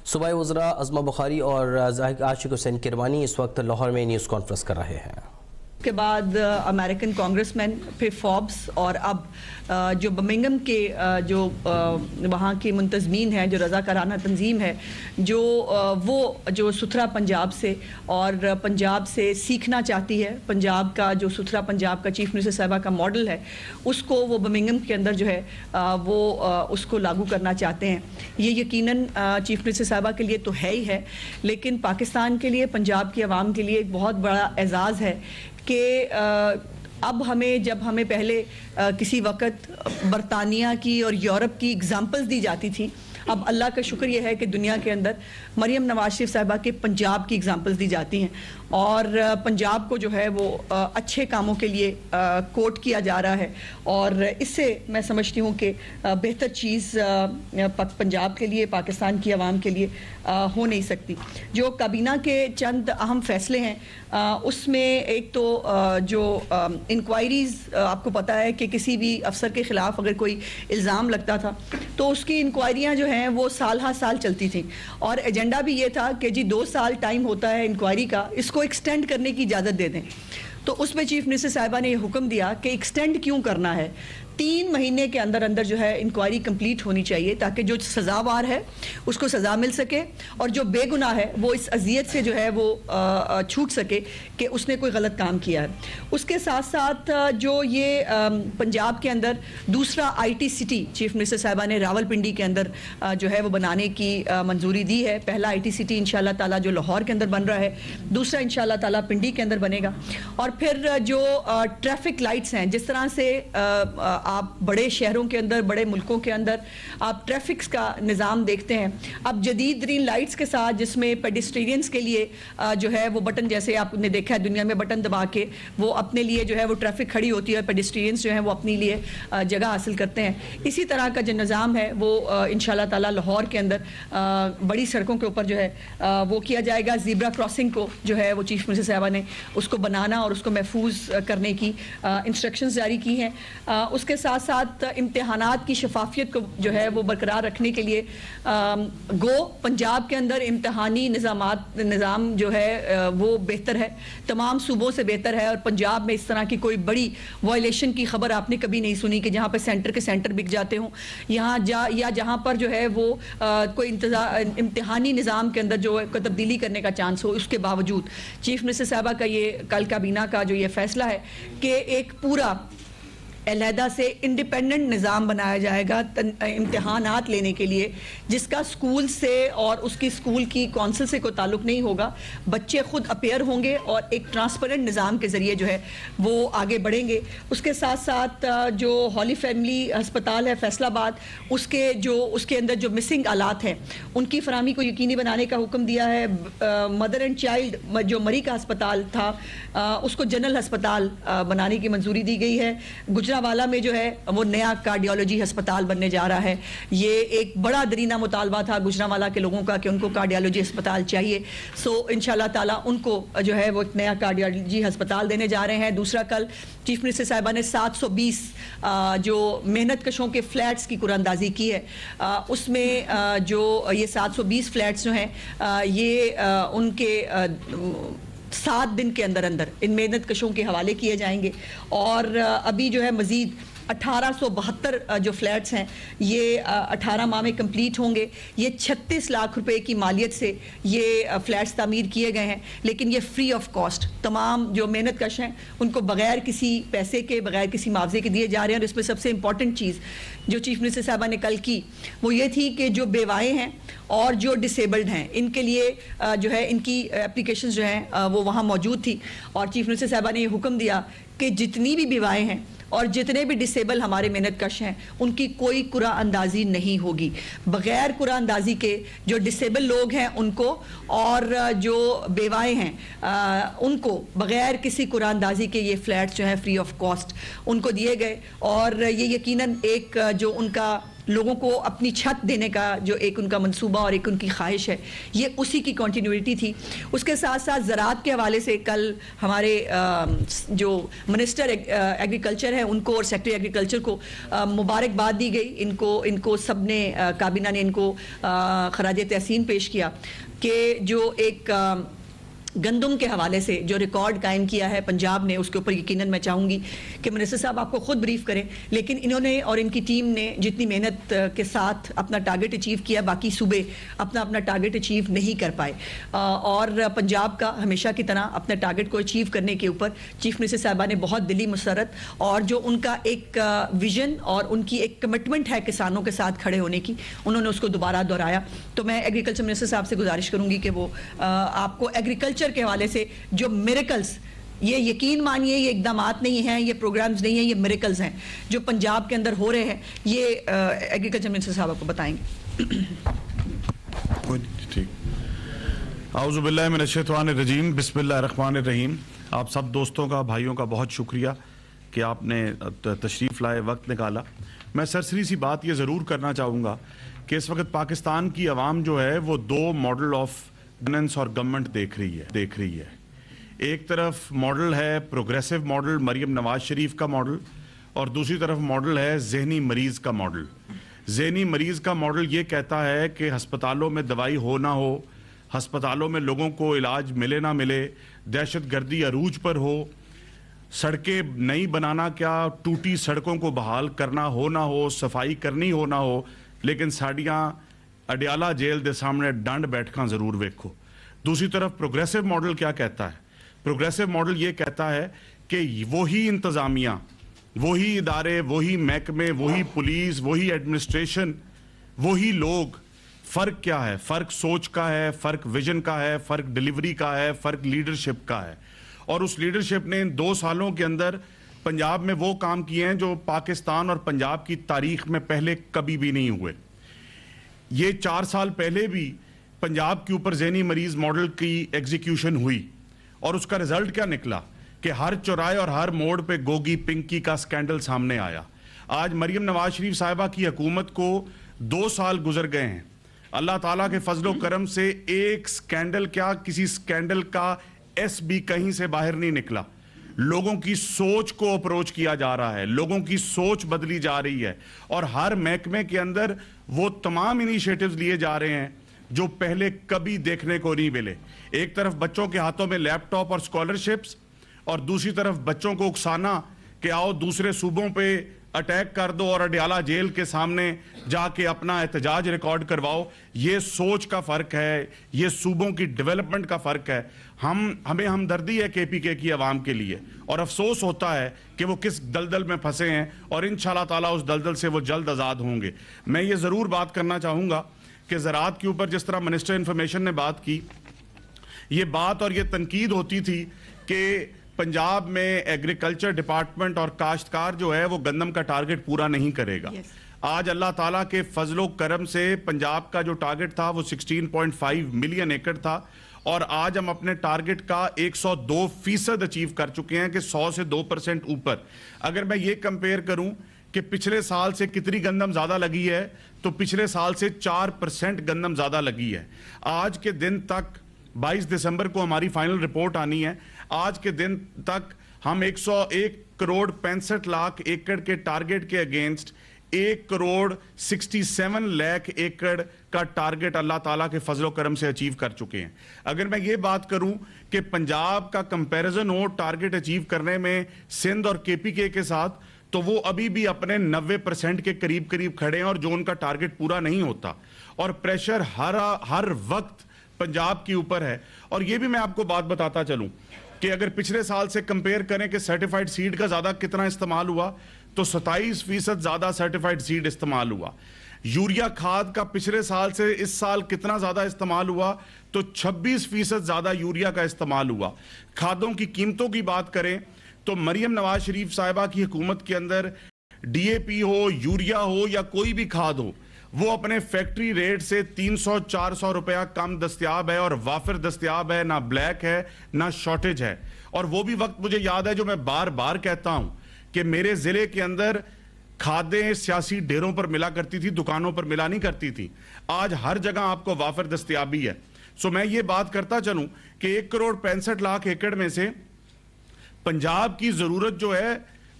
صوبائی وزراء عظمہ بخاری اور عاشق حسین کرمانی اس وقت لاہور میں نیوز کانفرنس کر رہے ہیں۔ کے بعد امریکن کانگریس مین، پھر فوربس، اور اب جو برمنگھم کے جو وہاں کی منتظمین ہیں، جو رضاکارانہ تنظیم ہے، جو وہ جو ستھرا پنجاب سے اور پنجاب سے سیکھنا چاہتی ہے، پنجاب کا جو ستھرا پنجاب کا چیف منسٹر صاحبہ کا ماڈل ہے، اس کو وہ برمنگھم کے اندر جو ہے وہ اس کو لاگو کرنا چاہتے ہیں۔ یہ یقیناً چیف منسٹر صاحبہ کے لیے تو ہے ہی ہے، لیکن پاکستان کے لیے، پنجاب کی عوام کے لیے ایک بہت بڑا اعزاز ہے کہ اب جب ہمیں پہلے کسی وقت برطانیہ کی اور یورپ کی اگزامپلز دی جاتی تھی، اب اللہ کا شکر یہ ہے کہ دنیا کے اندر مریم نواز شریف صاحبہ کے پنجاب کی اگزامپلز دی جاتی ہیں، اور پنجاب کو جو ہے وہ اچھے کاموں کے لیے کوٹ کیا جا رہا ہے، اور اس سے میں سمجھتی ہوں کہ بہتر چیز پنجاب کے لیے، پاکستان کی عوام کے لیے ہو نہیں سکتی۔ جو کابینہ کے چند اہم فیصلے ہیں، اس میں ایک تو جو انکوائریز، آپ کو پتہ ہے کہ کسی بھی افسر کے خلاف اگر کوئی الزام لگتا تھا تو اس کی انکوائریاں جو ہیں وہ سال ہر سال چلتی تھیں، اور ایجنڈا بھی یہ تھا کہ جی 2 سال ٹائم ہوتا ہے انکوائری کا، اس کو ایکسٹینڈ کرنے کی اجازت دے دیں۔ تو اس میں چیف منسٹر صاحبہ نے یہ حکم دیا کہ ایکسٹینڈ کیوں کرنا ہے، 3 مہینے کے اندر جو ہے انکوائری کمپلیٹ ہونی چاہیے، تاکہ جو سزاوار ہے اس کو سزا مل سکے، اور جو بے گناہ ہے وہ اس اذیت سے جو ہے وہ چھوٹ سکے کہ اس نے کوئی غلط کام کیا ہے۔ اس کے ساتھ ساتھ جو یہ پنجاب کے اندر دوسرا I T city chief minister صاحبہ نے راول پنڈی کے اندر جو ہے وہ بنانے کی منظوری دی ہے۔ پہلا آئی ٹی سٹی انشاءاللہ تعالیٰ جو لاہور کے اندر بن رہا ہے، دوسرا انشاءاللہ تعالیٰ پنڈی کے اندر بنے گا۔ اور پھر جو ٹریفک لائٹس ہیں، جس طرح سے آپ بڑے شہروں کے اندر، بڑے ملکوں کے اندر آپ ٹریفکس کا نظام دیکھتے ہیں، اب جدید ترین لائٹس کے ساتھ، جس میں پیڈسٹرینز کے لیے جو ہے وہ بٹن، جیسے آپ نے دیکھا ہے دنیا میں بٹن دبا کے وہ اپنے لیے جو ہے وہ ٹریفک کھڑی ہوتی ہے، اور پیڈسٹرینز جو ہیں وہ اپنے لیے جگہ حاصل کرتے ہیں۔ اسی طرح کا جو نظام ہے وہ انشاءاللہ تعالیٰ لاہور کے اندر بڑی سڑکوں کے اوپر جو ہے وہ کیا جائے گا۔ زیبرا کراسنگ کو جو ہے وہ چیف منسٹر صاحبہ نے اس کو بنانا اور اس کو محفوظ کرنے کی انسٹرکشنز جاری کی ہیں۔ اس کے ساتھ ساتھ امتحانات کی شفافیت کو جو ہے وہ برقرار رکھنے کے لیے پنجاب کے اندر امتحانی نظام جو ہے وہ بہتر ہے، تمام صوبوں سے بہتر ہے، اور پنجاب میں اس طرح کی کوئی بڑی وائلیشن کی خبر آپ نے کبھی نہیں سنی کہ جہاں پہ سینٹر کے سینٹر بک جاتے ہوں، یا جہاں پر جو ہے وہ کوئی امتحانی نظام کے اندر جو تبدیلی کرنے کا چانس ہو۔ اس کے باوجود چیف منسٹر صاحبہ کا یہ کل کابینہ کا جو یہ فیصلہ ہے کہ ایک پورا علیحدہ سے انڈیپینڈنٹ نظام بنایا جائے گا امتحانات لینے کے لیے، جس کا اسکول سے اور اس کی اسکول کی کونسل سے کوئی تعلق نہیں ہوگا۔ بچے خود اپیئر ہوں گے اور ایک ٹرانسپیرنٹ نظام کے ذریعے جو ہے وہ آگے بڑھیں گے۔ اس کے ساتھ ساتھ جو ہولی فیملی ہسپتال ہے فیصل آباد، اس کے اندر جو مسنگ آلات ہیں ان کی فراہمی کو یقینی بنانے کا حکم دیا ہے۔ مدر اینڈ چائلڈ جو مری کا ہسپتال تھا اس کو جنرل ہسپتال بنانے کی منظوری دی گئی ہے۔ گجرانوالہ میں جو ہے وہ نیا کارڈیالوجی ہسپتال بننے جا رہا ہے۔ یہ ایک بڑا درینہ مطالبہ تھا گجرانوالہ کے لوگوں کا کہ ان کو کارڈیالوجی ہسپتال چاہیے، انشاءاللہ تعالیٰ ان کو جو ہے وہ ایک نیا کارڈیالوجی ہسپتال دینے جا رہے ہیں۔ دوسرا، کل چیف منسٹر صاحبہ نے 720 جو محنت کشوں کے فلیٹس کی قرعہ اندازی کی ہے، اس میں جو یہ 720 فلیٹس جو ہیں یہ ان کے 7 دن کے اندر ان محنت کشوں کے حوالے کیے جائیں گے، اور ابھی جو ہے مزید 1872 جو فلیٹس ہیں یہ 18 ماہ میں کمپلیٹ ہوں گے۔ یہ 36 لاکھ روپے کی مالیت سے یہ فلیٹس تعمیر کیے گئے ہیں، لیکن یہ فری آف کاسٹ تمام جو محنت کش ہیں ان کو بغیر کسی پیسے کے، بغیر کسی معاوضے کے دیے جا رہے ہیں۔ اور اس میں سب سے امپورٹنٹ چیز جو چیف منسٹر صاحبہ نے کل کی وہ یہ تھی کہ جو بیوائیں ہیں اور جو ڈسیبلڈ ہیں ان کے لیے جو ہے ان کی اپلیکیشنز جو ہیں وہ وہاں موجود تھی، اور چیف منسٹر صاحبہ نے یہ حکم دیا کہ جتنی بھی بیوائیں ہیں اور جتنے بھی ڈسیبل ہمارے محنت کش ہیں ان کی کوئی قرعہ اندازی نہیں ہوگی، بغیر قرعہ اندازی کے جو ڈسیبل لوگ ہیں ان کو، اور جو بیوائیں ہیں ان کو بغیر کسی قرعہ اندازی کے یہ فلیٹس جو ہیں فری آف کاسٹ ان کو دیے گئے۔ اور یہ یقیناً ایک جو ان کا لوگوں کو اپنی چھت دینے کا جو ایک ان کا منصوبہ اور ایک ان کی خواہش ہے، یہ اسی کی کنٹینیوٹی تھی. اس کے ساتھ ساتھ زراعت کے حوالے سے کل ہمارے جو منسٹر ایگریکلچر ہیں ان کو اور سیکٹری ایگریکلچر کو مبارکباد دی گئی. ان کو سب نے کابینہ نے ان کو خراج تحسین پیش کیا کہ جو ایک گندم کے حوالے سے جو ریکارڈ قائم کیا ہے پنجاب نے، اس کے اوپر یقیناً میں چاہوں گی کہ منسٹر صاحب آپ کو خود بریف کریں، لیکن انہوں نے اور ان کی ٹیم نے جتنی محنت کے ساتھ اپنا ٹارگٹ اچیو کیا، باقی صوبے اپنا ٹارگٹ اچیو نہیں کر پائے. اور پنجاب کا ہمیشہ کی طرح اپنے ٹارگٹ کو اچیو کرنے کے اوپر چیف منسٹر صاحبہ نے بہت دلی مسرت اور جو ان کا ایک ویژن اور ان کی ایک کمٹمنٹ ہے کسانوں کے ساتھ کھڑے ہونے کی، انہوں نے اس کو دوبارہ دہرایا. تو میں ایگریکلچر منسٹر صاحب سے گزارش کروں گی کہ وہ آپ کو ایگریکلچر کے حوالے سے جو میریکلز، یہ یقین مانیے یہ اقدامات نہیں ہیں، یہ پروگرامز نہیں ہیں، یہ میریکلز ہیں جو پنجاب کے اندر ہو رہے ہیں، یہ ایگریکلچر منسٹر صاحب آپ کو بتائیں گے. ٹھیک. اعوذ باللہ من الشیطان الرجیم، بسم اللہ الرحمن الرحیم. آپ سب دوستوں کا، بھائیوں کا بہت شکریہ کہ آپ نے تشریف لائے، وقت نکالا. میں سرسری سی بات یہ ضرور کرنا چاہوں گا کہ اس وقت پاکستان کی عوام جو ہے وہ دو ماڈل آف گورننس اور گورنمنٹ دیکھ رہی ہے. ایک طرف ماڈل ہے پروگریسو ماڈل، مریم نواز شریف کا ماڈل، اور دوسری طرف ماڈل ہے ذہنی مریض کا ماڈل. ذہنی مریض کا ماڈل یہ کہتا ہے کہ ہسپتالوں میں دوائی ہو نہ ہو، ہسپتالوں میں لوگوں کو علاج ملے نہ ملے، دہشت گردی عروج پر ہو، سڑکیں نئی بنانا کیا، ٹوٹی سڑکوں کو بحال کرنا ہو نہ ہو، صفائی کرنی ہو نہ ہو، لیکن ساڑیاں اڈیالہ جیل دے سامنے ڈنڈ بیٹھکاں ضرور ویکھو. دوسری طرف پروگریسو ماڈل کیا کہتا ہے؟ پروگریسو ماڈل یہ کہتا ہے کہ وہی انتظامیہ، وہی ادارے، وہی محکمے، وہی پولیس، وہی ایڈمنسٹریشن، وہی لوگ. فرق کیا ہے؟ فرق سوچ کا ہے، فرق ویژن کا ہے، فرق ڈیلیوری کا ہے، فرق لیڈرشپ کا ہے. اور اس لیڈرشپ نے ان 2 سالوں کے اندر پنجاب میں وہ کام کیے ہیں جو پاکستان اور پنجاب کی تاریخ میں پہلے کبھی بھی نہیں ہوئے. یہ 4 سال پہلے بھی پنجاب کے اوپر ذہنی مریض ماڈل کی ایگزیکیوشن ہوئی، اور اس کا رزلٹ کیا نکلا کہ ہر چوراہے اور ہر موڑ پہ گوگی پنکی کا سکینڈل سامنے آیا. آج مریم نواز شریف صاحبہ کی حکومت کو 2 سال گزر گئے ہیں. اللہ تعالیٰ کے فضل و کرم سے ایک سکینڈل کیا، کسی سکینڈل کا ایس بھی کہیں سے باہر نہیں نکلا. لوگوں کی سوچ کو اپروچ کیا جا رہا ہے، لوگوں کی سوچ بدلی جا رہی ہے، اور ہر محکمے کے اندر وہ تمام انیشیٹوز لیے جا رہے ہیں جو پہلے کبھی دیکھنے کو نہیں ملے. ایک طرف بچوں کے ہاتھوں میں لیپ ٹاپ اور اسکالرشپس، اور دوسری طرف بچوں کو اکسانا کہ آؤ دوسرے صوبوں پہ اٹیک کر دو اور اڈیالہ جیل کے سامنے جا کے اپنا احتجاج ریکارڈ کرواؤ. یہ سوچ کا فرق ہے، یہ صوبوں کی ڈیولپمنٹ کا فرق ہے. ہمیں ہمدردی ہے کے پی کے کی عوام کے لیے، اور افسوس ہوتا ہے کہ وہ کس دلدل میں پھنسے ہیں، اور انشاءاللہ تعالیٰ اس دلدل سے وہ جلد آزاد ہوں گے. میں یہ ضرور بات کرنا چاہوں گا کہ زراعت کے اوپر جس طرح منسٹر انفارمیشن نے بات کی، یہ بات اور یہ تنقید ہوتی تھی کہ پنجاب میں ایگریکلچر ڈپارٹمنٹ اور کاشتکار جو ہے وہ گندم کا ٹارگٹ پورا نہیں کرے گا. آج اللہ تعالیٰ کے فضل و کرم سے پنجاب کا جو ٹارگٹ تھا وہ 16.5 ملین ایکڑ تھا، اور آج ہم اپنے ٹارگٹ کا 102% اچیو کر چکے ہیں کہ 100 سے 2% اوپر. اگر میں یہ کمپیئر کروں کہ پچھلے سال سے کتنی گندم زیادہ لگی ہے، تو پچھلے سال سے 4% گندم زیادہ لگی ہے. آج کے دن تک 22 دسمبر کو ہماری فائنل رپورٹ آنی ہے. آج کے دن تک ہم 101 کروڑ 65 لاکھ ایکڑ کے ٹارگٹ کے اگینسٹ 1 کروڑ 67 لاکھ ایکڑ کا ٹارگٹ اللہ تعالیٰ کے فضل و کرم سے اچیو کر چکے ہیں. اگر میں یہ بات کروں کہ پنجاب کا کمپیریزن ہو ٹارگٹ اچیو کرنے میں سندھ اور کے پی کے ساتھ، تو وہ ابھی بھی اپنے 90% کے قریب کھڑے ہیں، اور جو ان کا ٹارگٹ پورا نہیں ہوتا، اور پریشر ہر وقت پنجاب کے اوپر ہے. اور یہ بھی میں آپ کو بات بتاتا چلوں کہ اگر پچھلے سال سے کمپیئر کریں کہ سرٹیفائیڈ سیڈ کا زیادہ کتنا استعمال ہوا، تو 27% زیادہ سرٹیفائیڈ سیڈ استعمال ہوا. یوریا کھاد کا پچھلے سال سے اس سال کتنا زیادہ استعمال ہوا، تو 26% زیادہ یوریا کا استعمال ہوا. کھادوں کی قیمتوں کی بات کریں تو مریم نواز شریف صاحبہ کی حکومت کے اندر D A P who, urea ہو یا کوئی بھی کھاد ہو، وہ اپنے فیکٹری ریٹ سے 300-400 روپیہ کم دستیاب ہے، اور وافر دستیاب ہے، نہ بلیک ہے نہ شارٹیج ہے. اور وہ بھی وقت مجھے یاد ہے جو میں بار بار کہتا ہوں کہ میرے ضلع کے اندر کھادیں سیاسی ڈیروں پر ملا کرتی تھی, دکانوں پر ملا نہیں کرتی تھی. آج ہر جگہ آپ کو وافر دستیابی ہے. سو میں یہ بات کرتا چلوں کہ 1,65,00,000 ایکڑ میں سے پنجاب کی ضرورت جو ہے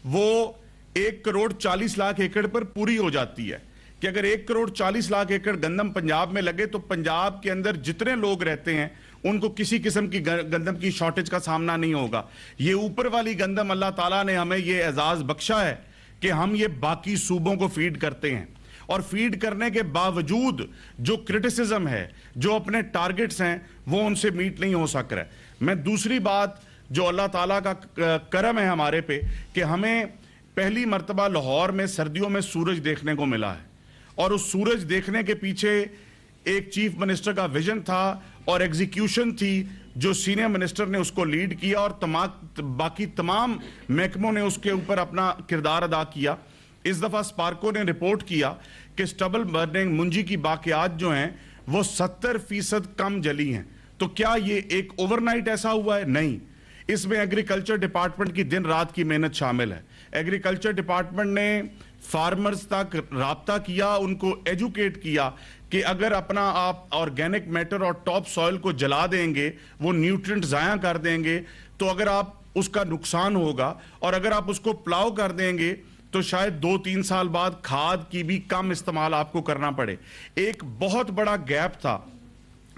وہ 1,40,00,000 ایکڑ پر پوری ہو جاتی ہے. کہ اگر 1,40,00,000 ایکڑ گندم پنجاب میں لگے تو پنجاب کے اندر جتنے لوگ رہتے ہیں ان کو کسی قسم کی گندم کی شارٹیج کا سامنا نہیں ہوگا. یہ اوپر والی گندم اللہ تعالیٰ نے ہمیں یہ اعزاز بخشا ہے کہ ہم یہ باقی صوبوں کو فیڈ کرتے ہیں, اور فیڈ کرنے کے باوجود جو کرٹیسزم ہے, جو اپنے ٹارگٹس ہیں, وہ ان سے میٹ نہیں ہو سک رہا ہے. میں دوسری بات جو اللہ تعالیٰ کا کرم ہے ہمارے پہ کہ ہمیں پہلی مرتبہ لاہور میں سردیوں میں سورج دیکھنے کو ملا ہے, اور اس سورج دیکھنے کے پیچھے ایک چیف منسٹر کا ویژن تھا اور ایگزیکیوشن تھی جو سینئر منسٹر نے اس کو لیڈ کیا, اور باقی تمام محکموں نے اس کے اوپر اپنا کردار ادا کیا. اس دفعہ سپارکو نے رپورٹ کیا کہ سٹبل برننگ منجی کی باقیات جو ہیں وہ 70% کم جلی ہیں. تو کیا یہ ایک اوور نائٹ ایسا ہوا ہے؟ نہیں. اس میں ایگریکلچر ڈپارٹمنٹ کی دن رات کی محنت شامل ہے. ایگریکلچر ڈپارٹمنٹ نے فارمرز تک رابطہ کیا, ان کو ایجوکیٹ کیا کہ اگر اپنا آپ آرگینک میٹر اور ٹاپ سوئل کو جلا دیں گے, وہ نیوٹرینٹ ضائع کر دیں گے, تو اگر آپ اس کا نقصان ہوگا, اور اگر آپ اس کو پلاؤ کر دیں گے تو شاید 2-3 سال بعد کھاد کی بھی کم استعمال آپ کو کرنا پڑے. ایک بہت بڑا گیپ تھا.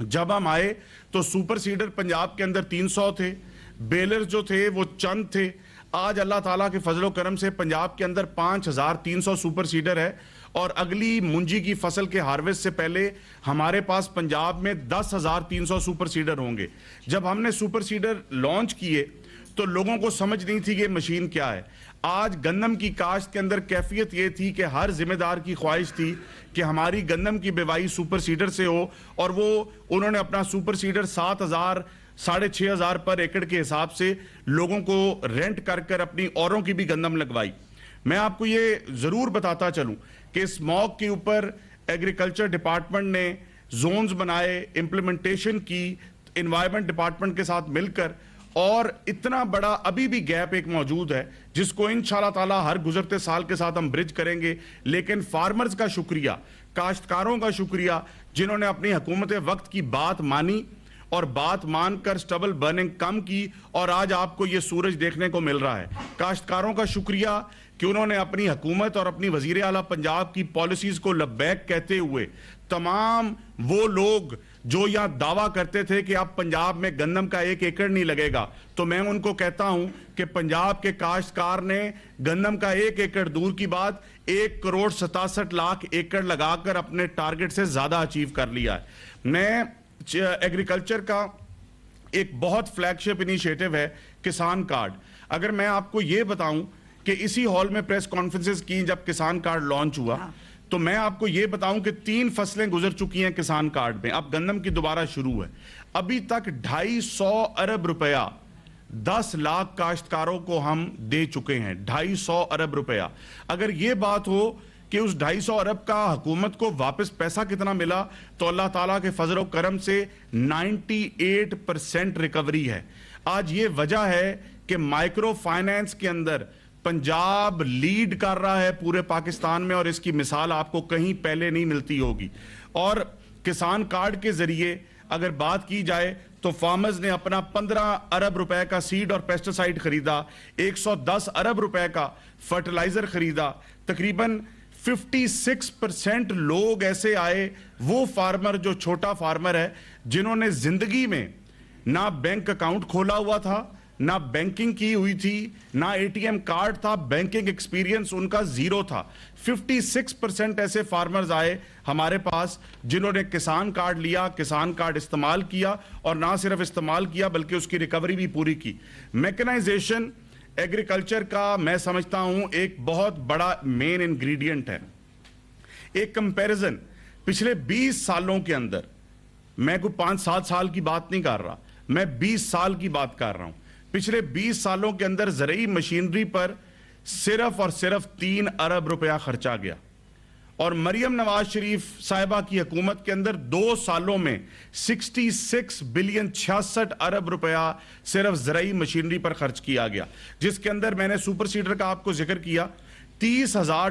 جب ہم آئے تو سپر سیڈر پنجاب کے اندر 300 تھے, بیلر جو تھے وہ چند تھے. آج اللہ تعالیٰ کے فضل و کرم سے پنجاب کے اندر 5,300 سپر سیڈر ہے, اور اگلی منجی کی فصل کے ہارویسٹ سے پہلے ہمارے پاس پنجاب میں 10,300 سپر سیڈر ہوں گے. جب ہم نے سپر سیڈر لانچ کیے تو لوگوں کو سمجھ نہیں تھی کہ مشین کیا ہے. آج گندم کی کاشت کے اندر کیفیت یہ تھی کہ ہر ذمہ دار کی خواہش تھی کہ ہماری گندم کی بیوائی سپر سیڈر سے ہو, اور وہ انہوں نے اپنا سپر سیڈر 7,000 6,500 پر ایکڑ کے حساب سے لوگوں کو رینٹ کر اپنی اوروں کی بھی گندم لگوائی. میں آپ کو یہ ضرور بتاتا چلوں کہ اس موقع کے اوپر ایگریکلچر ڈپارٹمنٹ نے زونز بنائے, امپلیمنٹیشن کی انوائرمنٹ ڈپارٹمنٹ کے ساتھ مل کر, اور اتنا بڑا ابھی بھی گیپ ایک موجود ہے جس کو انشاءاللہ تعالی ہر گزرتے سال کے ساتھ ہم برج کریں گے. لیکن فارمرز کا شکریہ, کاشتکاروں کا شکریہ جنہوں نے اپنی حکومت وقت کی بات مانی اور بات مان کر سٹبل برننگ کم کی, اور آج آپ کو یہ سورج دیکھنے کو مل رہا ہے. کاشتکاروں کا شکریہ کہ انہوں نے اپنی حکومت اور اپنی وزیر اعلیٰ پنجاب کی پالیسیز کو لبیک کہتے ہوئے, تمام وہ لوگ جو یہاں دعویٰ کرتے تھے کہ اب پنجاب میں گندم کا 1 ایکڑ نہیں لگے گا, تو میں ان کو کہتا ہوں کہ پنجاب کے کاشتکار نے گندم کا 1 ایکڑ دور کی بات 1,67,00,000 ایکڑ لگا کر اپنے ٹارگٹ سے زیادہ اچیو کر لیا ہے. میں ایگریکلچر کا ایک بہت فلیگ شپ انیشیٹو ہے کسان کارڈ. اگر میں آپ کو یہ بتاؤں کہ اسی ہال میں پریس کانفرنسز کی جب کسان کارڈ لانچ ہوا, تو میں آپ کو یہ بتاؤں کہ 3 فصلیں گزر چکی ہیں کسان کارڈ میں, اب گندم کی دوبارہ شروع ہے. ابھی تک 250 ارب روپیہ 10 لاکھ کاشتکاروں کو ہم دے چکے ہیں. 250 ارب روپیہ. اگر یہ بات ہو کہ اس 250 ارب کا حکومت کو واپس پیسہ کتنا ملا, تو اللہ تعالیٰ کے فضل و کرم سے 98% ریکوری ہے. آج یہ وجہ ہے کہ مائکرو فائنانس کے اندر پنجاب لیڈ کر رہا ہے پورے پاکستان میں, اور اس کی مثال آپ کو کہیں پہلے نہیں ملتی ہوگی. اور کسان کارڈ کے ذریعے اگر بات کی جائے تو فارمرز نے اپنا 15 ارب روپے کا سیڈ اور پیسٹیسائیڈ خریدا, 110 ارب روپے کا فرٹیلائزر خریدا. تقریباً 56% لوگ ایسے آئے, وہ فارمر جو چھوٹا فارمر ہے, جنہوں نے زندگی میں نہ بینک اکاؤنٹ کھولا ہوا تھا, نہ بینکنگ کی ہوئی تھی, نہ ATM کارڈ تھا, بینکنگ ایکسپیرینس ان کا 0 تھا. 56% ایسے فارمرز آئے ہمارے پاس جنہوں نے کسان کارڈ لیا, کسان کارڈ استعمال کیا, اور نہ صرف استعمال کیا بلکہ اس کی ریکوری بھی پوری کی. میکنائزیشن ایگریکلچر کا میں سمجھتا ہوں ایک بہت بڑا مین انگریڈینٹ ہے. ایک کمپیریزن پچھلے 20 سالوں کے اندر, میں کوئی 5-7 سال کی بات نہیں کر رہا, میں 20 سال کی بات کر رہا ہوں. پچھلے 20 سالوں کے اندر زرعی مشینری پر صرف اور صرف 3 ارب روپیہ خرچا گیا, اور مریم نواز شریف صاحبہ کی حکومت کے اندر 2 سالوں میں 66 بلین 66 ارب روپیہ صرف زرعی مشینری پر خرچ کیا گیا, جس کے اندر میں نے سپر سیڈر کا آپ کو ذکر کیا 30,000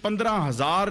15,000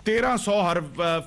1300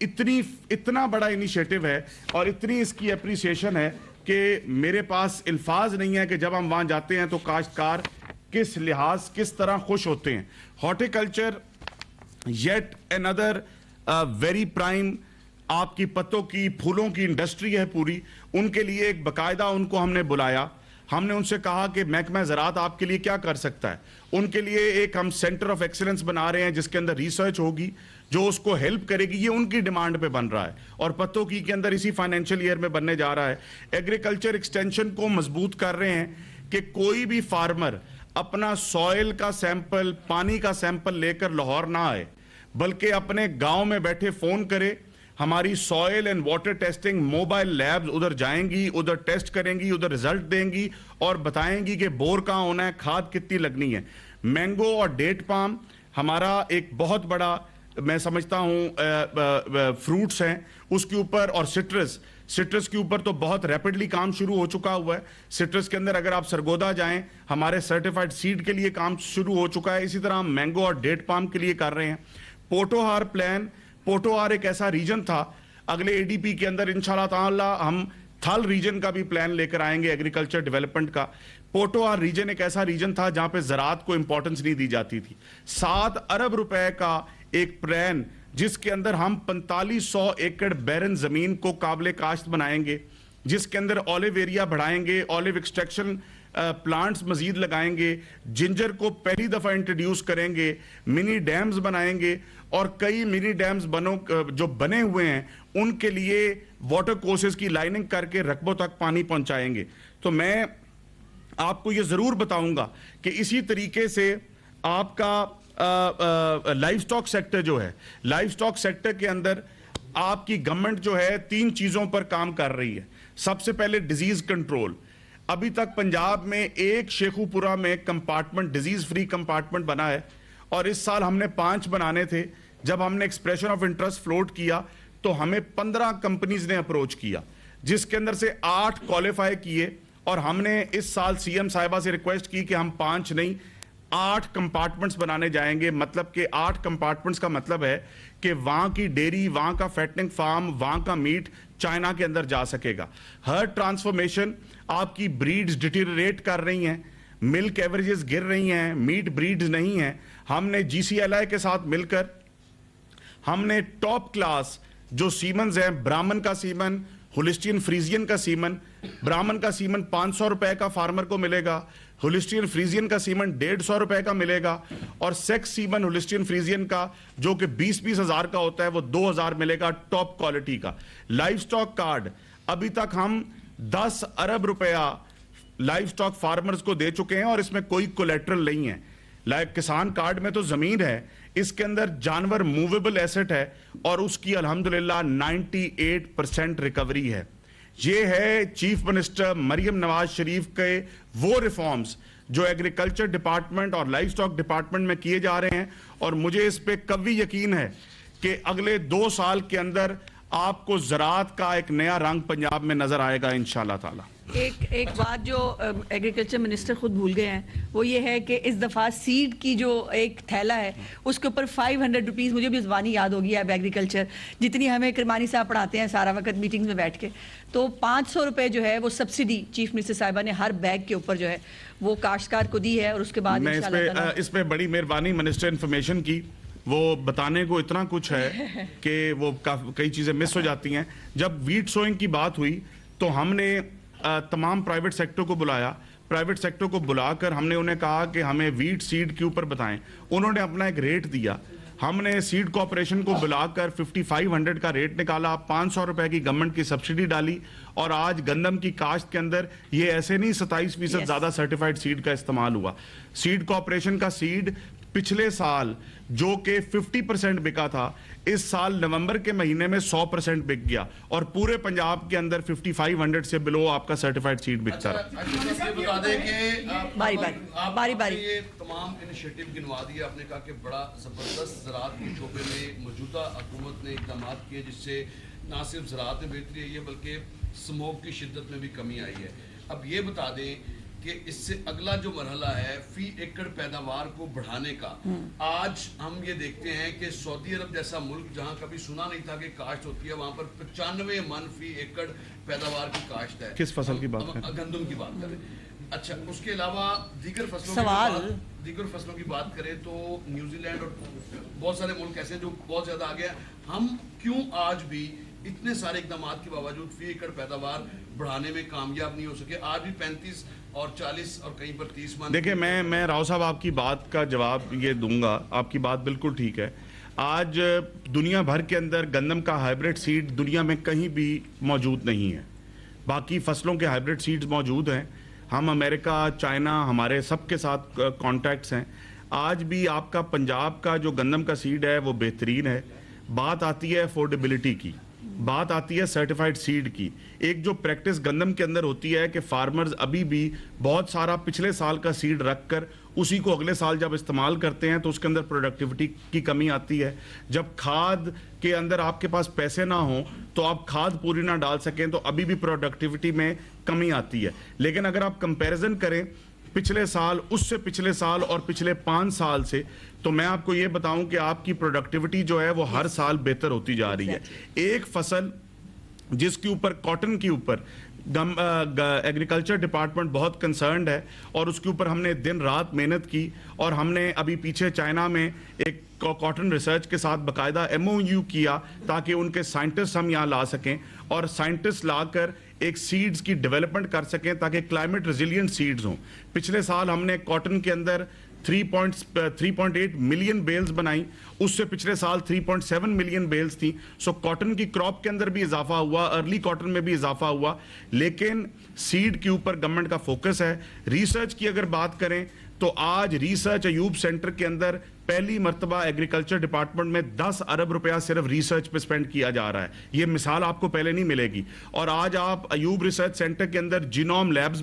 اتنا بڑا انیشیٹو ہے اور اتنی اس کی اپریسیشن ہے کہ میرے پاس الفاظ نہیں ہے کہ جب ہم وہاں جاتے ہیں تو کاشتکار کس لحاظ کس طرح خوش ہوتے ہیں. Horticulture yet another very prime آپ کی پتوں کی پھولوں کی انڈسٹری ہے پوری. ان کے لیے ایک باقاعدہ ان کو ہم نے بلایا, ہم نے ان سے کہا کہ محکمہ زراعت آپ کے لیے کیا کر سکتا ہے. ان کے لیے ایک ہم سینٹر آف ایکسلنس بنا رہے ہیں جس کے اندر ریسرچ ہوگی جو اس کو ہیلپ کرے گی. یہ ان کی ڈیمانڈ پہ بن رہا ہے اور پتوں کی کے اندر اسی فائنینشیل ایئر میں بننے جا رہا ہے. ایگریکلچر ایکسٹینشن کو مضبوط کر رہے ہیں کہ کوئی بھی فارمر اپنا سوئل کا سیمپل پانی کا سیمپل لے کر لاہور نہ آئے بلکہ اپنے گاؤں میں بیٹھے فون کرے. ہماری soil and water testing mobile labs ادھر جائیں گی, ادھر ٹیسٹ کریں گی, ادھر رزلٹ دیں گی اور بتائیں گی کہ بور کہاں ہونا ہے, کھاد کتنی لگنی ہے. مینگو اور ڈیٹ پام ہمارا ایک بہت بڑا میں سمجھتا ہوں فروٹس ہیں اس کے اوپر, اور سٹرس کے اوپر تو بہت ریپڈلی کام شروع ہو چکا ہوا ہے. سٹرس کے اندر اگر آپ سرگودا جائیں ہمارے سرٹیفائڈ سیڈ کے لیے کام شروع ہو چکا ہے. اسی طرح ہم مینگو اور ڈیٹ پام کے لیے کر رہے ہیں. پوٹوہار پلان, پوٹوہار ایک ایسا ریجن تھا, اگلے اے ڈی پی کے اندر انشاءاللہ تعالی ہم تھل ریجن کا بھی پلان لے کر آئیں گے ایگریکلچر ڈیولپمنٹ کا. پوٹوہار ریجن ایک ایسا ریجن تھا جہاں پہ زراعت کو امپورٹنس نہیں دی جاتی تھی. 7 ارب روپے کا ایک پلان جس کے اندر ہم 4500 ایکڑ بیرن زمین کو قابل کاشت بنائیں گے, جس کے اندر اولیو ایریا بڑھائیں گے, اولیو ایکسٹریکشن پلانٹس مزید لگائیں گے, جنجر کو پہلی دفعہ انٹروڈیوس کریں گے, منی ڈیمز بنائیں گے اور کئی منی ڈیمز جو بنے ہوئے ہیں ان کے لیے واٹر کورسز کی لائننگ کر کے رقبوں تک پانی پہنچائیں گے. تو میں آپ کو یہ ضرور بتاؤں گا کہ اسی طریقے سے آپ کا لائف سٹاک سیکٹر جو ہے, لائف سٹاک سیکٹر کے اندر آپ کی گورنمنٹ جو ہے 3 چیزوں پر کام کر رہی ہے. سب سے پہلے ڈیزیز کنٹرول. ابھی تک پنجاب میں ایک شیخو پورہ میں کمپارٹمنٹ ڈیزیز فری کمپارٹمنٹ بنا ہے اور اس سال ہم نے 5 بنانے تھے. جب ہم نے ایکسپریشن آف انٹرسٹ فلوٹ کیا تو ہمیں 15 کمپنیز نے اپروچ کیا جس کے اندر سے 8 کوالیفائی کیے اور ہم نے اس سال سی ایم صاحبہ سے ریکویسٹ کی کہ ہم 5 نہیں 8 کمپارٹمنٹس بنانے جائیں گے. مطلب کہ 8 کمپارٹمنٹس کا مطلب ہے کہ وہاں کی ڈیری, وہاں کا فیٹنگ فارم, وہاں کا میٹ چائنا کے اندر جا سکے گا. ہر ٹرانسفارمیشن آپ کی بریڈز ڈیٹیریٹ کر رہی ہیں, ملک ایوریجز گر رہی ہیں, میٹ بریڈز نہیں ہیں. ہم نے جی سی ایل آئی کے ساتھ مل کر ہم نے ٹاپ کلاس جو سیمنز ہیں, برامن کا سیمن, ہولسٹین فریزین کا سیمن, برامن کا سیمن 500 روپے کا فارمر کو ملے گا, ہولسٹین فریزین کا سیمن 150 روپے کا ملے گا, اور سیکس سیمن ہولسٹین فریزین کا جو کہ 20-20 ہزار کا ہوتا ہے وہ 2000 ملے گا ٹاپ کوالٹی کا. لائف سٹاک کارڈ ابھی تک ہم 10 ارب روپیہ لائف سٹاک فارمرز کو دے چکے ہیں اور اس میں کوئی کولیٹرل نہیں ہے. کسان کارڈ میں تو زمین ہے, اس کے اندر جانور موویبل ایسٹ ہے اور اس کی الحمدللہ 98% ریکوری ہے. یہ ہے چیف منسٹر مریم نواز شریف کے وہ ریفارمز جو ایگریکلچر ڈپارٹمنٹ اور لائف سٹاک ڈپارٹمنٹ میں کیے جا رہے ہیں, اور مجھے اس پہ قوی یقین ہے کہ اگلے 2 سال کے اندر آپ کو زراعت کا ایک نیا رنگ پنجاب میں نظر آئے گا انشاءاللہ تعالی. ایک بات جو ایگریکلچر منسٹر خود بھول گئے ہیں وہ یہ ہے کہ اس دفعہ سیڈ کی جو ایک تھیلا ہے اس کے اوپر 500 روپیز, مجھے بھی زبانی یاد ہوگی اب ایگریکلچر جتنی ہمیں کرمانی صاحب پڑھاتے ہیں سارا وقت میٹنگز میں بیٹھ کے, تو 500 روپے جو ہے وہ سبسڈی چیف منسٹر صاحبہ نے ہر بیگ کے اوپر جو ہے وہ کاشتکار کو دی ہے. اور اس کے بعد اس پہ بڑی مہربانی منسٹر انفارمیشن کی, وہ بتانے کو اتنا کچھ ہے کہ وہ کئی چیزیں مس ہو جاتی ہیں. جب ویٹ سوئنگ کی بات ہوئی تو ہم نے تمام پرائیویٹ سیکٹر کو بلایا, پرائیویٹ سیکٹر کو بلا کر ہم نے انہیں کہا کہ ہمیں ویٹ سیڈ کے اوپر بتائیں. انہوں نے اپنا ایک ریٹ دیا, ہم نے سیڈ کارپوریشن کو بلا کر 5500 کا ریٹ نکالا, 500 روپے کی گورنمنٹ کی سبسڈی ڈالی, اور آج گندم کی کاشت کے اندر یہ ایسے نہیں 27% زیادہ سرٹیفائڈ سیڈ کا استعمال ہوا. سیڈ کارپوریشن کا سیڈ پچھلے سال جو کہ 50% بکا تھا, اس سال نومبر کے مہینے میں 100% بک گیا, اور پورے پنجاب کے اندر 5500 سے بلو آپ کا سرٹیفائڈ سیڈ بکتا رہا. بتا دیں کہ باری باری یہ تمام انیشیٹو گنوا دیا, آپ نے کہا کہ بڑا زبردست زراعت کے شعبے میں موجودہ حکومت نے اقدامات کیے جس سے نہ صرف زراعت میں بہتری آئی ہے بلکہ سموگ کی شدت میں بھی کمی آئی ہے. اب یہ بتا دیں کہ اس سے اگلا جو مرحلہ ہے فی ایکڑ پیداوار کو بڑھانے کا، آج ہم یہ دیکھتے ہیں کہ سعودی عرب جیسا ملک جہاں کبھی سنا نہیں تھا کہ کاشت ہوتی ہے، وہاں پر 95 من فی ایکڑ پیداوار کی کاشت ہے. کس فصل کی بات کریں؟ گندم کی بات کریں. اچھا، اس کے علاوہ دیگر فصلوں کی بات کریں تو نیوزی لینڈ اور بہت سارے ملک ایسے جو بہت زیادہ آگے ہیں. ہم کیوں آج بھی اتنے سارے اقدامات کے باوجود فی ایکڑ پیداوار بڑھانے میں کامیاب نہیں ہو سکے؟ آج بھی 35 اور 40 اور کہیں پر 30 من. دیکھیں میں راؤ صاحب آپ کی بات کا جواب یہ دوں گا. آپ کی بات بالکل ٹھیک ہے. آج دنیا بھر کے اندر گندم کا ہائیبریڈ سیڈ دنیا میں کہیں بھی موجود نہیں ہے. باقی فصلوں کے ہائیبریڈ سیڈز موجود ہیں. ہم امریکہ، چائنا، ہمارے سب کے ساتھ کانٹیکٹس ہیں. آج بھی آپ کا پنجاب کا جو گندم کا سیڈ ہے وہ بہترین ہے. بات آتی ہے افورڈیبلٹی کی، بات آتی ہے سرٹیفائیڈ سیڈ کی. ایک جو پریکٹس گندم کے اندر ہوتی ہے کہ فارمرز ابھی بھی بہت سارا پچھلے سال کا سیڈ رکھ کر اسی کو اگلے سال جب استعمال کرتے ہیں تو اس کے اندر پروڈکٹیوٹی کی کمی آتی ہے. جب کھاد کے اندر آپ کے پاس پیسے نہ ہوں تو آپ کھاد پوری نہ ڈال سکیں تو ابھی بھی پروڈکٹیوٹی میں کمی آتی ہے. لیکن اگر آپ کمپیریزن کریں پچھلے سال، اس سے پچھلے سال اور پچھلے 5 سال سے، تو میں آپ کو یہ بتاؤں کہ آپ کی پروڈکٹیوٹی جو ہے وہ ہر سال بہتر ہوتی جا رہی ہے. ایک فصل جس کے اوپر کاٹن کے اوپر ایگریکلچر ڈپارٹمنٹ بہت کنسرنڈ ہے اور اس کے اوپر ہم نے دن رات محنت کی، اور ہم نے ابھی پیچھے چائنا میں ایک کاٹن ریسرچ کے ساتھ باقاعدہ MOU کیا تاکہ ان کے سائنٹسٹ ہم یہاں لا سکیں اور سائنٹسٹ لا کر ایک سیڈز کی ڈیولپمنٹ کر سکیں تاکہ کلائمیٹ ریزیلینٹ سیڈز ہوں. پچھلے سال ہم نے کاٹن کے اندر 3.8 ملین بیلز بنائی، اس سے پچھلے سال 3.7 ملین بیلز تھیں. سو کاٹن کی کراپ کے اندر بھی اضافہ ہوا، ارلی کاٹن میں بھی اضافہ ہوا. لیکن سیڈ کے اوپر گورنمنٹ کا فوکس ہے. ریسرچ کی اگر بات کریں تو آج ریسرچ ایوب سینٹر کے اندر پہلی مرتبہ ایگریکلچر ڈپارٹمنٹ میں 10 ارب روپیہ صرف ریسرچ پہ سپینڈ کیا جا رہا ہے. یہ مثال آپ کو پہلے نہیں ملے گی. اور آج آپ ایوب ریسرچ سینٹر کے اندر جینوم لیبز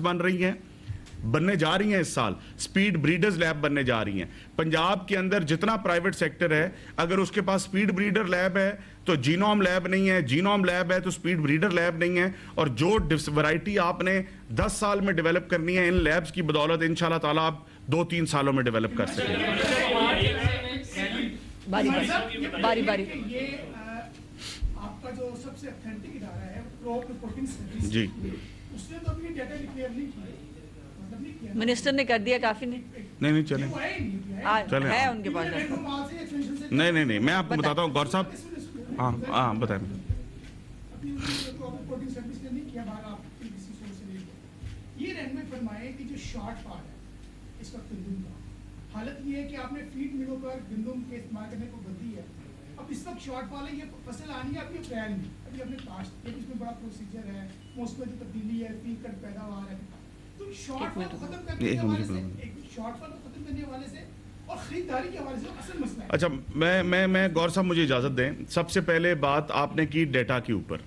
بننے جا رہی ہیں. اس سال سپیڈ بریڈرز لیب بننے جا رہی ہیں. پنجاب کے اندر جتنا پرائیویٹ سیکٹر ہے اگر اس کے پاس سپیڈ بریڈر لیب ہے تو جینوم لیب نہیں ہے، جینوم لیب ہے تو سپیڈ بریڈر لیب نہیں ہے. اور جو ورائٹی آپ نے 10 سال میں ڈیولپ کرنی ہے ان لیبز کی بدولت انشاءاللہ تعالیٰ آپ 2-3 سالوں میں ڈیولپ کر سکیں. باری یہ آپ کا جو سب سے اتھینٹک ادارہ ہے کراپ رپورٹنگ سروس، جی اس نے تو اپنی ڈیٹا ڈکلیئر نہیں کیا. منسٹر نے کر دیا، کافی نے نہیں چلیں چلیں ہے ان کے پاس. نہیں میں آپ کو بتاتا ہوں. غور صاحب ہاں بتائیں. یہ رہنمائی فرمائے کہ جو شارٹ فال ہے اس وقت گندم کا، حالت یہ ہے کہ آپ نے فیڈ ملوں پر گندم کے استعمال کرنے کو بدلی ہے. اب اس وقت شارٹ فال ہے، یہ فصل آنی ہے ابھی اپریل میں، ابھی اپنے کاشت کے اس میں بڑا پروسیجر ہے، موسم میں جو تبدیلی ہے، فی ایکڑ پیداوار ہے. تو شارٹ فال کو ختم کرنے کے حوالے سے اور خریداری کے حوالے سے اصل مسئلہ ہے. اچھا میں غور صاحب مجھے اجازت دیں. سب سے پہلے بات آپ نے کی ڈیٹا کے اوپر.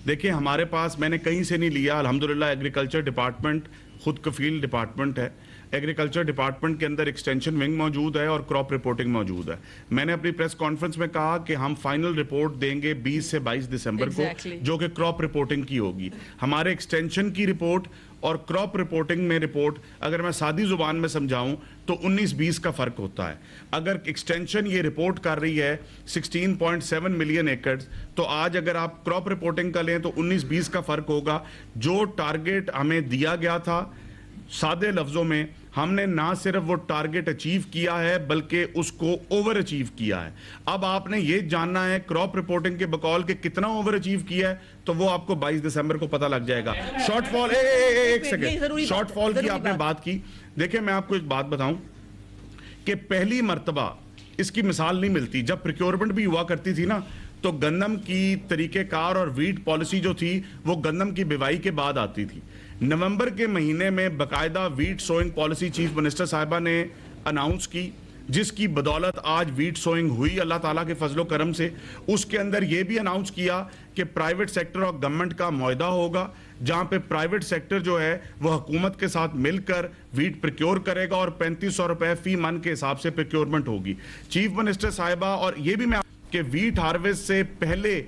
دیکھیں ہمارے پاس، میں نے کہیں سے نہیں لیا، الحمدللہ ایگریکلچر ڈپارٹمنٹ خود کفیل ڈپارٹمنٹ ہے. ایگریکلچر ڈپارٹمنٹ کے اندر ایکسٹینشن ونگ موجود ہے اور کراپ رپورٹنگ موجود ہے. میں نے اپنی پریس کانفرنس میں کہا کہ ہم فائنل رپورٹ دیں گے 20 سے 22 دسمبر کو، جو کہ کراپ رپورٹنگ کی ہوگی. ہمارے ایکسٹینشن کی رپورٹ اور کراپ رپورٹنگ میں رپورٹ اگر میں سادی زبان میں سمجھاؤں تو 19-20 کا فرق ہوتا ہے. اگر ایکسٹینشن یہ رپورٹ کر رہی ہے 16.7 ملین ایکڑز تو آج اگر آپ کراپ رپورٹنگ کا لیں تو 19-20 کا فرق ہوگا. جو ٹارگیٹ ہمیں دیا گیا تھا سادے لفظوں میں ہم نے نہ صرف وہ ٹارگیٹ اچیو کیا ہے بلکہ اس کو اوور اچیو کیا ہے. اب آپ نے یہ جاننا ہے کراپ رپورٹنگ کے بقول کے کتنا اوور اچیو کیا ہے تو وہ آپ کو 22 دسمبر کو پتہ لگ جائے گا. شارٹ فال ایک سیکنڈ، شارٹ فال کی آپ نے بات کی. دیکھیں میں آپ کو ایک بات بتاؤں کہ پہلی مرتبہ اس کی مثال نہیں ملتی. جب پریکیورمنٹ بھی ہوا کرتی تھی نا تو گندم کی طریقہ کار اور ویٹ پالیسی جو تھی وہ گندم کی بیوائی کے بعد آتی تھی. نومبر کے مہینے میں باقاعدہ wheat swing policy chief minister صاحبہ نے اناؤنس کی، جس کی بدولت آج ویٹ سوئنگ ہوئی اللہ تعالیٰ کے فضل و کرم سے. اس کے اندر یہ بھی اناؤنس کیا کہ پرائیویٹ سیکٹر اور گورنمنٹ کا معاہدہ ہوگا جہاں پہ پرائیویٹ سیکٹر جو ہے وہ حکومت کے ساتھ مل کر ویٹ پریکیور کرے گا اور 3500 روپے فی من کے حساب سے پریکیورمنٹ ہوگی. چیف منسٹر صاحبہ اور یہ بھی میں کہ ویٹ ہارویسٹ سے پہلے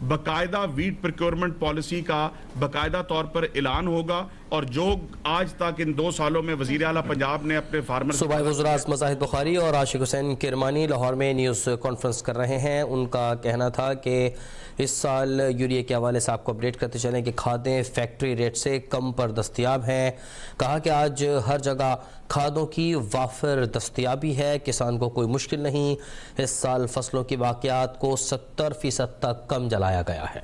باقاعدہ ویٹ پریکیورمنٹ پالیسی کا باقاعدہ طور پر اعلان ہوگا اور جو آج تک ان 2 سالوں میں وزیر اعلیٰ پنجاب نے اپنے فارمر صوبائی وزراء مزاحد بخاری اور عاشق حسین کرمانی لاہور میں نیوز کانفرنس کر رہے ہیں. ان کا کہنا تھا کہ اس سال یوریا کے حوالے سے آپ کو اپڈیٹ کرتے چلیں کہ کھادیں فیکٹری ریٹ سے کم پر دستیاب ہیں. کہا کہ آج ہر جگہ کھادوں کی وافر دستیابی ہے, کسان کو کوئی مشکل نہیں. اس سال فصلوں کی باقیات کو 70% تک کم جلایا گیا ہے.